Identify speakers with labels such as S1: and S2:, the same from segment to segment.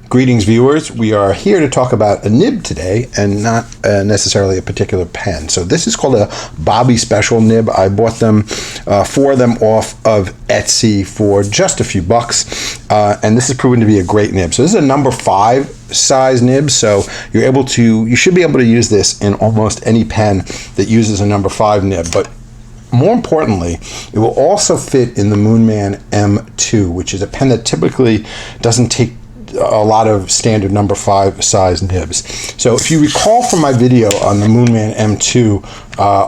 S1: Greetings, viewers. We are here to talk about a nib today and not necessarily a particular pen. So this is called a Bobby Special nib. I bought them, 4 of them off of Etsy for just a few bucks. And this is proven to be a great nib. So this is a number 5 size nib. So you should be able to use this in almost any pen that uses a number 5 nib. But more importantly, it will also fit in the Moonman M2, which is a pen that typically doesn't take a lot of standard number 5 size nibs. So if you recall from my video on the Moonman M2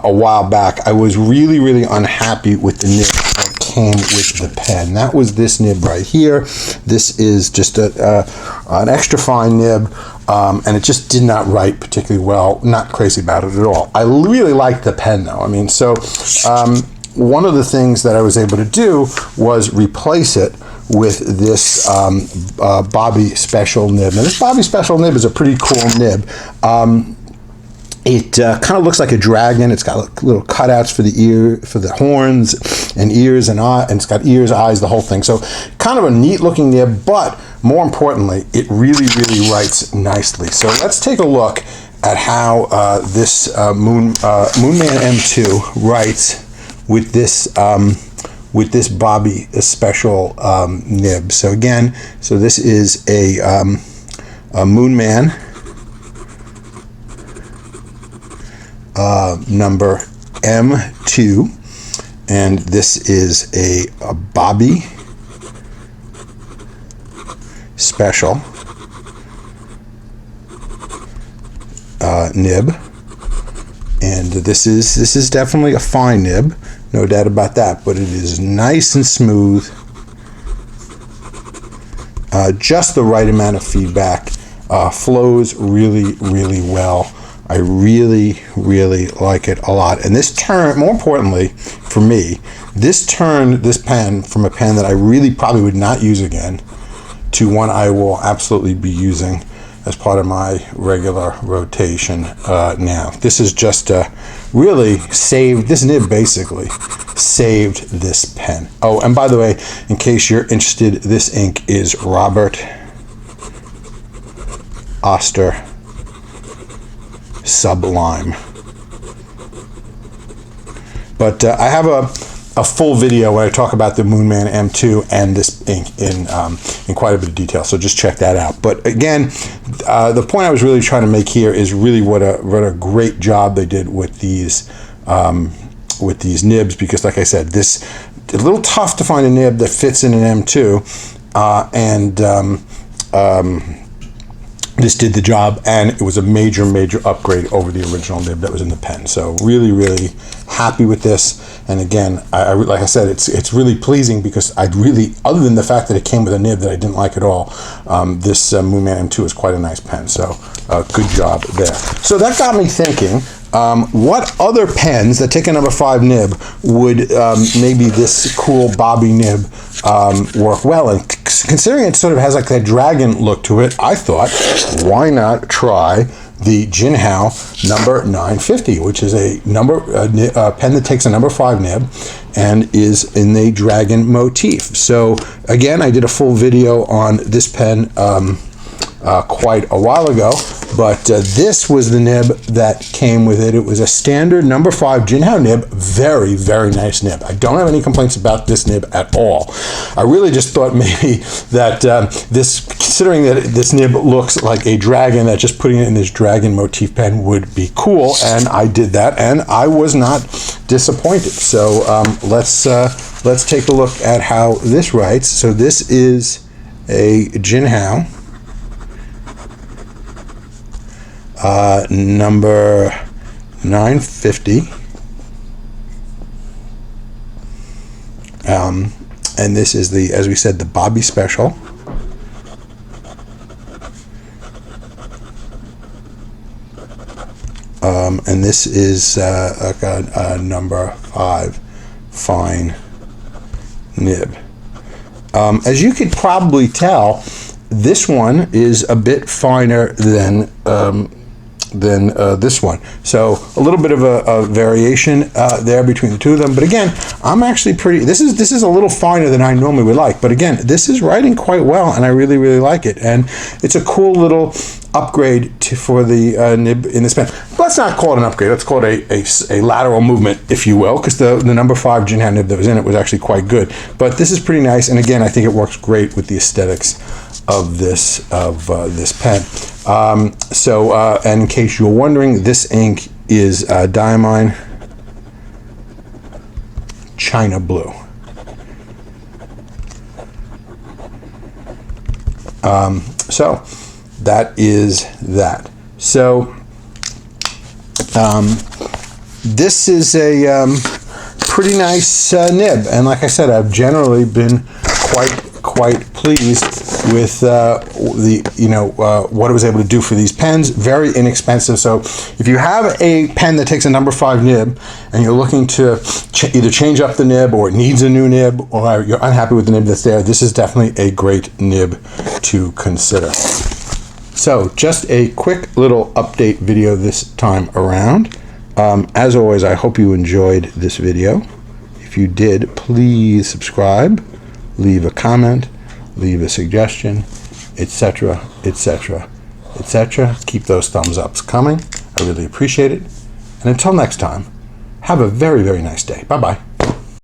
S1: a while back, I was really unhappy with the nib that came with the pen. That was this nib right here. This is just an extra fine nib, and it just did not write particularly well. Not crazy about it at all. I really liked the pen though. I mean, so one of the things that I was able to do was replace it with this Bobby Special nib. Now this Bobby Special nib is a pretty cool nib. It kind of looks like a dragon. It's got little cutouts for the horns and ears and it's got ears, eyes, the whole thing. So kind of a neat looking nib, but more importantly, it really writes nicely. So let's take a look at how this Moonman M2 writes with this Bobby Special nib. So again, this is a Moonman number M2, and this is a Bobby Special nib, and this is definitely a fine nib. No doubt about that, but it is nice and smooth. Just the right amount of feedback. Flows really well. I really like it a lot. And this turn, more importantly for me, this turned this pen from a pen that I really probably would not use again to one I will absolutely be using as part of my regular rotation now. This is just really saved, this nib basically saved this pen. Oh, and by the way, in case you're interested, this ink is Robert Oster Sublime. But I have a full video where I talk about the Moonman M2 and this ink in quite a bit of detail, so just check that out. But again, the point I was really trying to make here is really what a great job they did with these nibs, because like I said, this a little tough to find a nib that fits in an M2, this did the job, and it was a major upgrade over the original nib that was in the pen. So really happy with this. And again, like I said, it's really pleasing, because other than the fact that it came with a nib that I didn't like at all, this Moonman M2 is quite a nice pen. So good job there. So that got me thinking, what other pens that take a number 5 nib would maybe this cool Bobby nib work well? And considering it sort of has like that dragon look to it, I thought, why not try the Jinhao number 950, which is a pen that takes a number 5 nib and is in the dragon motif. So again, I did a full video on this pen quite a while ago, but this was the nib that came with it. It was a standard number 5 Jinhao nib. Very nice nib. I don't have any complaints about this nib at all. I really just thought maybe that considering that this nib looks like a dragon, that just putting it in this dragon motif pen would be cool, and I did that, and I was not disappointed. So let's take a look at how this writes. So this is a Jinhao number 950, and this is as we said, the Bobby Special. And this is a number 5 fine nib. As you could probably tell, this one is a bit finer than this one. So a little bit of a variation there between the two of them. But again, I'm actually pretty, this is a little finer than I normally would like. But again, this is writing quite well, and I really, really like it. And it's a cool little upgrade for the nib in this pen. Let's not call it an upgrade. Let's call it a lateral movement, if you will, because the number 5 Jinhao nib that was in it was actually quite good. But this is pretty nice, and again, I think it works great with the aesthetics of this pen. And in case you're wondering, this ink is Diamine China Blue. So that is that. So this is a pretty nice nib, and like I said, I've generally been quite pleased with what it was able to do for these pens. Very inexpensive. So if you have a pen that takes a number 5 nib and you're looking to either change up the nib, or it needs a new nib, or you're unhappy with the nib that's there, this is definitely a great nib to consider. So just a quick little update video this time around. As always, I hope you enjoyed this video. If you did, please subscribe, leave a comment, leave a suggestion, etc., etc., etc. Keep those thumbs ups coming. I really appreciate it. And until next time, have a very, very nice day. Bye-bye.